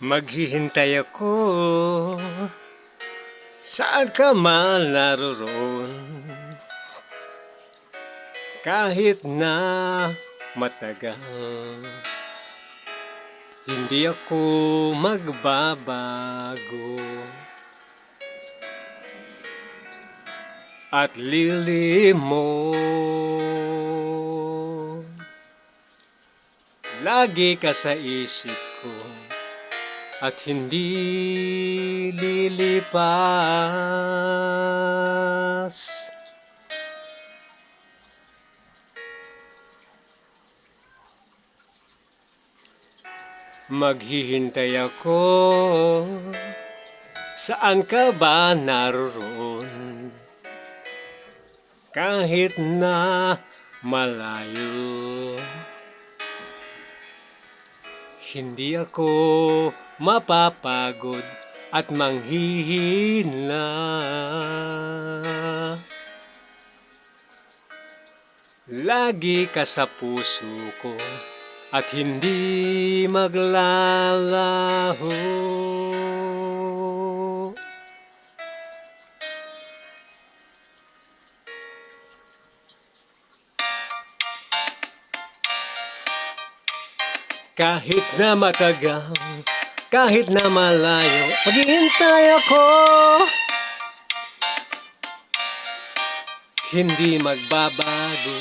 Maghihintay ako, saan ka man naroon, kahit na matagal. Hindi ako magbabago at lilimot. Lagi ka sa isip ko at hindi lilipas. Maghihintay ako, saan ka ba naroon, kahit na malayo. Hindi ako mapapagod at manghihina. Lagi ka sa puso ko at hindi maglalaho. Kahit na matagal, kahit na malayo, maghihintay ako. Hindi magbabago,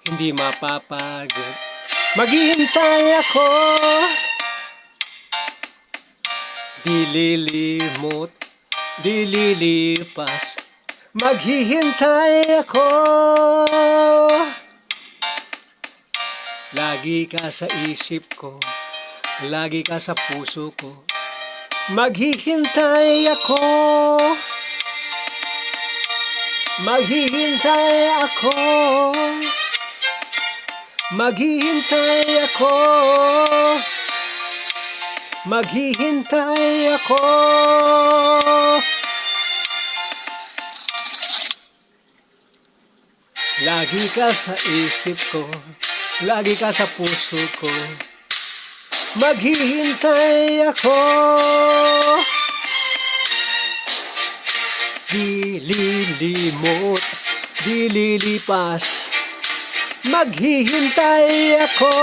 hindi mapapagod, maghihintay ako. Di lilimot, di lilipas, maghihintay ako. Lagi ka sa isip ko, lagi ka sa puso ko, maghihintay ako. Maghihintay ako. Maghihintay ako. Maghihintay ako. Lagi ka sa isip ko, lagi ka sa puso ko, maghihintay ako. Di lilimot, di lilipas, maghihintay ako.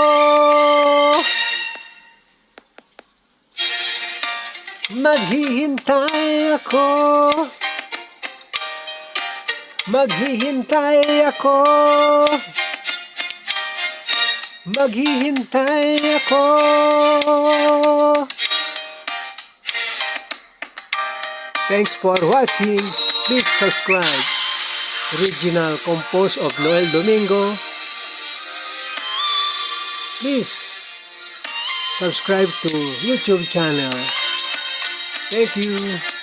Maghihintay ako. Maghihintay ako. Maghihintay ako. Thanks for watching. Please subscribe. Original compose of Noel Domingo. Please subscribe to YouTube channel. Thank you.